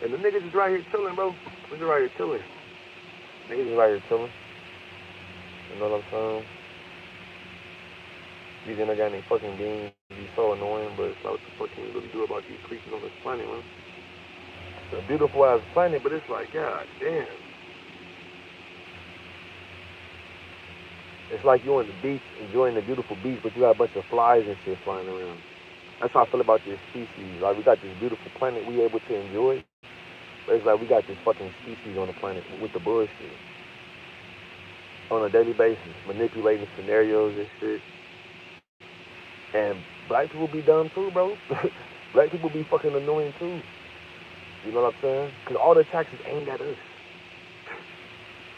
And the niggas is right here chilling, bro. We're just right here chilling. Niggas is right here chilling. You know what I'm saying? These inorganic fucking beings be so annoying, but it's like, what the fuck can you really do about these creatures on this planet, man? It's a beautiful ass planet, but it's like, god damn. It's like you're on the beach, enjoying the beautiful beach, but you got a bunch of flies and shit flying around. That's how I feel about this species. Like, we got this beautiful planet we able to enjoy, but it's like we got this fucking species on the planet with the bullshit. On a daily basis, manipulating scenarios and shit. And black people be dumb too, bro. Black people be fucking annoying too. You know what I'm saying? Because all the attacks is aimed at us.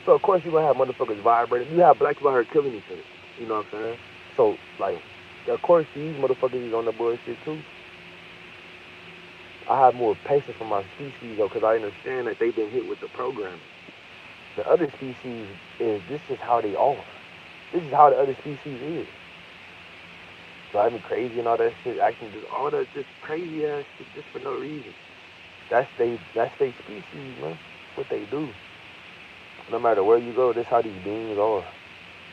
So, of course, you're going to have motherfuckers vibrating. You have black people out here killing each other. You know what I'm saying? So, like, of course, these motherfuckers is on the bullshit, too. I have more patience for my species, though, because I understand that they've been hit with the programming. The other species this is how they are. This is how the other species is. Driving crazy and all that shit, acting just all that just crazy ass shit just for no reason. That's they species, man. What they do. No matter where you go, that's how these beings are.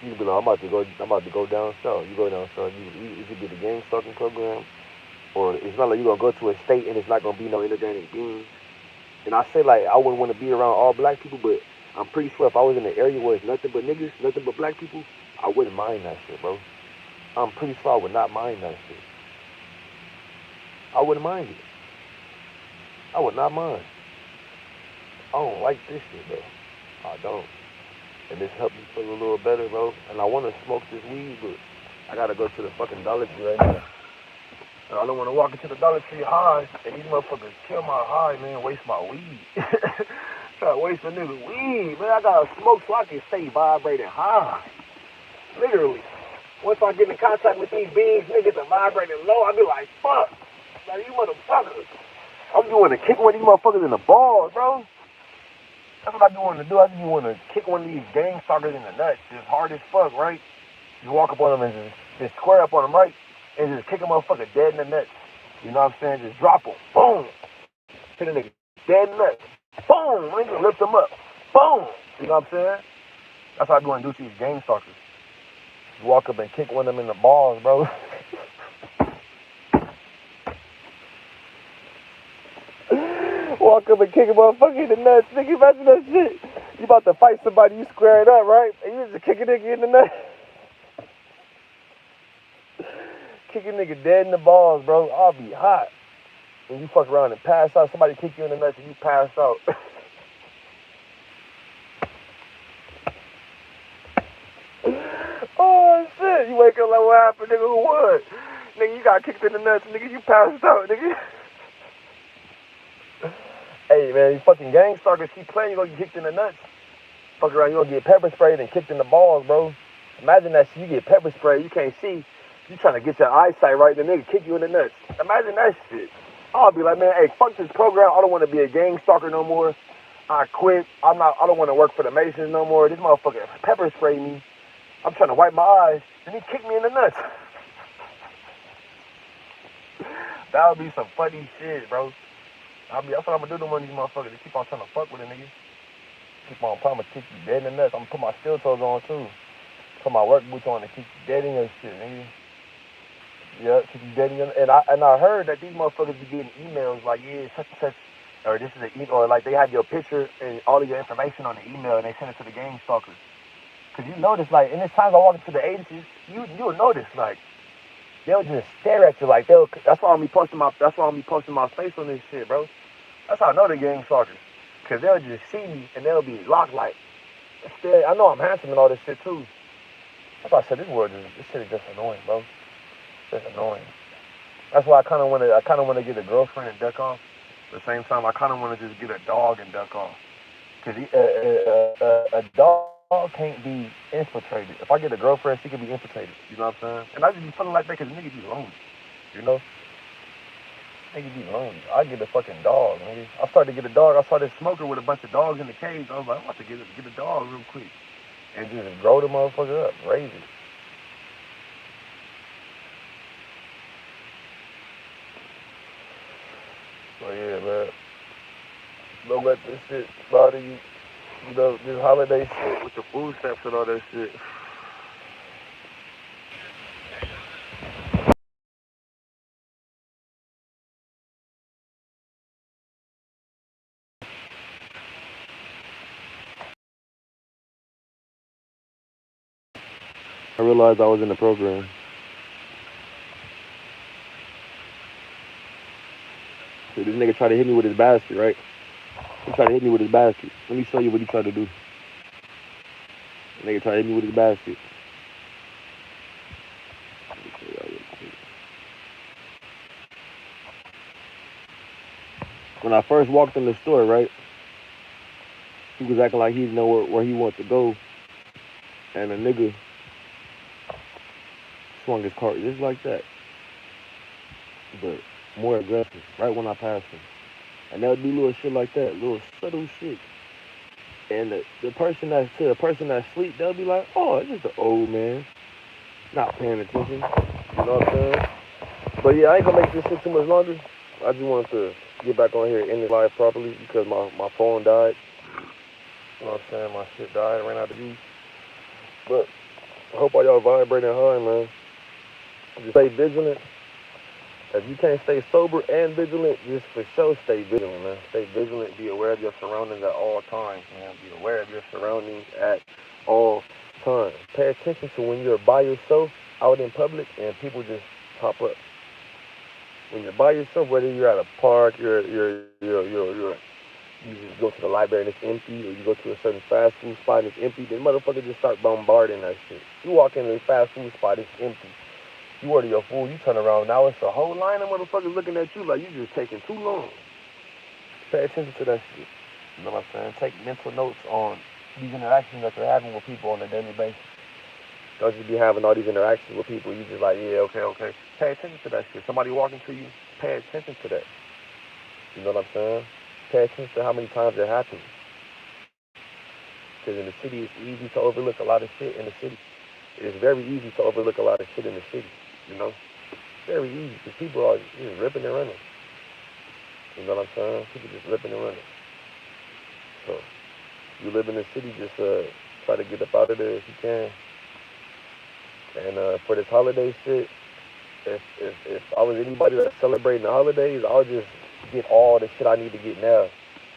You can be like, I'm about to go down south. You go down south, you could be the gang stalking program, or it's not like you're gonna go to a state and it's not gonna be no inorganic beings. And I say like I wouldn't want to be around all black people, but I'm pretty sure if I was in an area where it's nothing but niggas, nothing but black people, I wouldn't mind that shit, bro. I'm pretty sure I would not mind that shit. I wouldn't mind it. I would not mind. I don't like this shit, though. I don't. And this helped me feel a little better, bro. And I want to smoke this weed, but I gotta go to the fucking Dollar Tree right now. And I don't want to walk into the Dollar Tree high, and these motherfuckers kill my high, man, waste my weed. Try to waste a nigga weed, man. I gotta smoke so I can stay vibrating high. Literally. Once I get in contact with these beings, niggas are vibrating low, I be like, fuck. Like, you motherfuckers. I'm doing to kick one of these motherfuckers in the balls, bro. That's what I be wanting to do. I just want to kick one of these gang stalkers in the nuts. Just hard as fuck, right? Just walk up on them and just square up on them, right? And just kick a motherfucker dead in the nuts. You know what I'm saying? Just drop them. Boom. Hit a nigga dead in the nuts. Boom. Nigga lift them up. Boom. You know what I'm saying? That's how I go and do to these gang stalkers. Just walk up and kick one of them in the balls, bro. Walk up and kick a motherfucker in the nuts. Nigga, imagine that shit. You about to fight somebody, you square it up, right? And you just kick a nigga in the nuts. Kick a nigga dead in the balls, bro. I'll be hot. And you fuck around and pass out. Somebody kick you in the nuts and you pass out. Oh, shit. You wake up like, what happened, nigga? Who won? Nigga, you got kicked in the nuts. Nigga, you passed out, nigga. Hey, man, you fucking gang stalkers keep playing, you gonna get kicked in the nuts. Fuck around, you gonna get pepper sprayed and kicked in the balls, bro. Imagine that shit, you get pepper sprayed, you can't see. You trying to get your eyesight right, the nigga kick you in the nuts. Imagine that shit. I'll be like, man, hey, fuck this program. I don't want to be a gang stalker no more. I quit. I don't want to work for the Masons no more. This motherfucker pepper sprayed me. I'm trying to wipe my eyes, and he kicked me in the nuts. That would be some funny shit, bro. That's what I'm gonna do to one of these motherfuckers. They keep on trying to fuck with a nigga. Keep on, I'm gonna kick you dead in the nuts. I'm gonna put my steel toes on too. Put my work boots on and kick you dead in your shit, nigga. Yeah, kick you dead in your. And I heard that these motherfuckers be getting emails like, yeah, such and such, or this is an email, or like they have your picture and all of your information on the email and they send it to the gang stalkers. Cause you notice, like, in this times I walk into the agencies, you'll notice, like, they'll just stare at you like that's why I'm be posting my face on this shit, bro. That's how I know the gang stalkers. Cause they'll just see me and they'll be locked like, I know I'm handsome and all this shit too. That's why I said this shit is just annoying, bro. It's just annoying. That's why I kinda wanna get a girlfriend and duck off. At the same time I kinda wanna just get a dog and duck off. Cause a dog can't be infiltrated. If I get a girlfriend, she can be infiltrated. You know what I'm saying? And I just be feeling like that because niggas be lonely. You know? Niggas be lonely. I get a fucking dog, nigga. I started to get a dog. I saw this smoker with a bunch of dogs in the cage. I was like, I'm about to get a dog real quick. And just grow the motherfucker up. Raise it. So yeah, man. Don't let this shit bother you. You know, this holiday shit with the food stamps and all that shit. I realized I was in the program. So this nigga tried to hit me with his basket, right? He tried to hit me with his basket. Let me show you what he tried to do. The nigga tried to hit me with his basket. When I first walked in the store, right? He was acting like he didn't know where he wanted to go. And a nigga swung his cart just like that. But more aggressive, right when I passed him. And they'll do little shit like that, little subtle shit. And the person that's asleep, they'll be like, oh, it's just an old man. Not paying attention. You know what I'm saying? But yeah, I ain't gonna make this shit too much longer. I just wanted to get back on here and end this live properly because my phone died. You know what I'm saying? My shit died, ran out of juice. But I hope all y'all vibrating high, man. Just stay vigilant. If you can't stay sober and vigilant, just for sure stay vigilant, man. Stay vigilant. Be aware of your surroundings at all times, man. Be aware of your surroundings at all times. Pay attention to when you're by yourself out in public and people just pop up. When you're by yourself, whether you're at a park, you're you just go to the library and it's empty, or you go to a certain fast food spot and it's empty, then motherfuckers just start bombarding that shit. You walk into a fast food spot, it's empty. You order your food, you turn around, now it's a whole line of motherfuckers looking at you like you just taking too long. Pay attention to that shit. You know what I'm saying? Take mental notes on these interactions that you're having with people on a daily basis. Don't just be having all these interactions with people, you just like, yeah, okay. Pay attention to that shit. Somebody walking to you, pay attention to that. You know what I'm saying? Pay attention to how many times it happens. Because in the city, it's easy to overlook a lot of shit in the city. It is very easy to overlook a lot of shit in the city, you know? Very easy, because people are just ripping and running. You know what I'm saying? People just ripping and running. So, you live in the city, just try to get up out of there if you can. And for this holiday shit, if I was anybody that's celebrating the holidays, I'll just get all the shit I need to get now.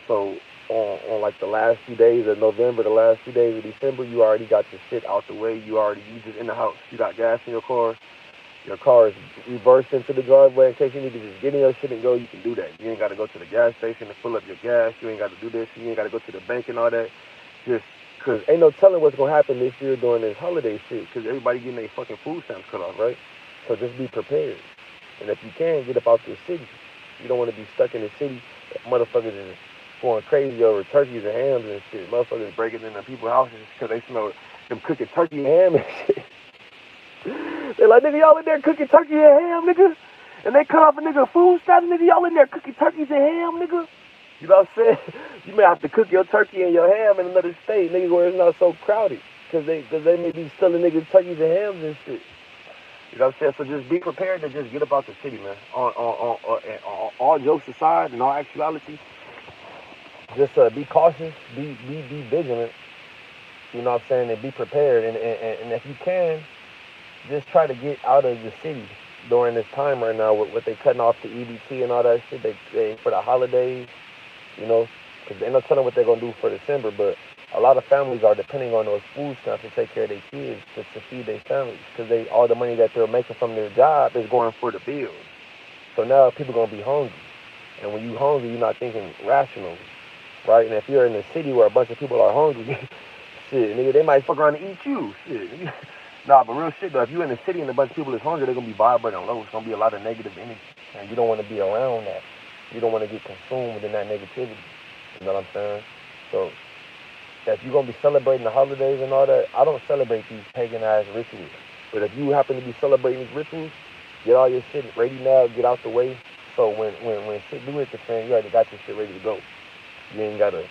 So on like the last few days of November, the last few days of December, you already got your shit out the way. You just in the house. You got gas in your car. Your car is reversed into the driveway. In case you need to just get in your shit and go, you can do that. You ain't got to go to the gas station to fill up your gas. You ain't got to do this. You ain't got to go to the bank and all that. Just because ain't no telling what's going to happen this year during this holiday shit, because everybody getting their fucking food stamps cut off, right? So just be prepared. And if you can, get up out the city. You don't want to be stuck in the city. Motherfuckers is going crazy over turkeys and hams and shit. Motherfuckers breaking into people's houses because they smell them cooking turkey and ham and shit. They like, nigga, y'all in there cooking turkey and ham, nigga? And they cut off a nigga food stamps, nigga, y'all in there cooking turkeys and ham, nigga? You know what I'm saying? You may have to cook your turkey and your ham in another state, nigga, where it's not so crowded. Because they may be stealing niggas turkeys and hams and shit. You know what I'm saying? So just be prepared to just get up out the city, man. On all jokes aside, in all actuality, just be cautious, be vigilant. You know what I'm saying? And be prepared. And if you can, just try to get out of the city during this time right now with what they cutting off the EBT and all that shit. They for the holidays, you know, because they not telling what they're gonna do for December, but a lot of families are depending on those food stamps to take care of their kids, to feed their families, because all the money that they're making from their job is going for the bills. So now people gonna be hungry, and when you hungry, you're not thinking rationally, right? And if you're in a city where a bunch of people are hungry, shit, nigga, they might fuck around and eat you, shit. Nah, but real shit though, if you're in the city and a bunch of people is hungry, they're gonna be vibrating low. It's gonna be a lot of negative energy, and you don't want to be around that. You don't want to get consumed in that negativity. You know what I'm saying? So if you're gonna be celebrating the holidays and all that, I don't celebrate these pagan ass rituals. But if you happen to be celebrating these rituals, get all your shit ready now, get out the way. So when shit do hit the fan, you already got your shit ready to go. You ain't gotta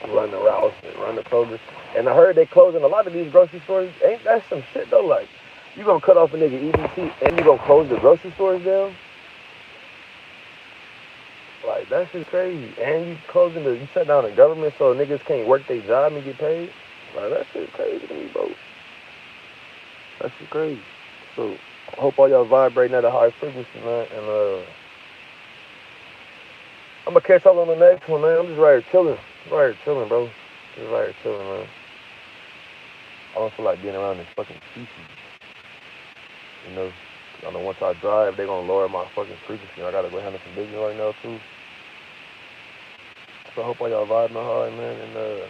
run the routes and run the Kroger. And I heard they closing a lot of these grocery stores. Ain't that some shit though? Like, you gonna cut off a nigga EBT and you gonna close the grocery stores down? Like, that shit's crazy. And you shut down the government so niggas can't work their job and get paid? Like, that shit's crazy to me, bro. That shit crazy. So, I hope all y'all vibrating at a high frequency, man. And, I'm gonna catch y'all on the next one, man. I'm just right here chilling. Bro. Just right here chilling, man. I don't feel like being around this fucking species. You know? I know once I drive, they gonna lower my fucking frequency. I gotta go handle some business right now, too. So I hope all y'all vibing hard, man. And,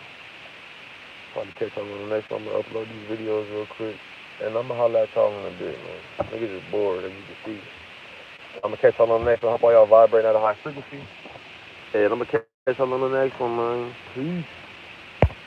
probably catch y'all on the next one. I'm gonna upload these videos real quick. And I'm gonna holler at y'all in a bit, man. Niggas is bored, as you can see. I'm gonna catch y'all on the next one. I hope all y'all vibrating at a high frequency. And I'm gonna catch y'all on the next one, man. Peace.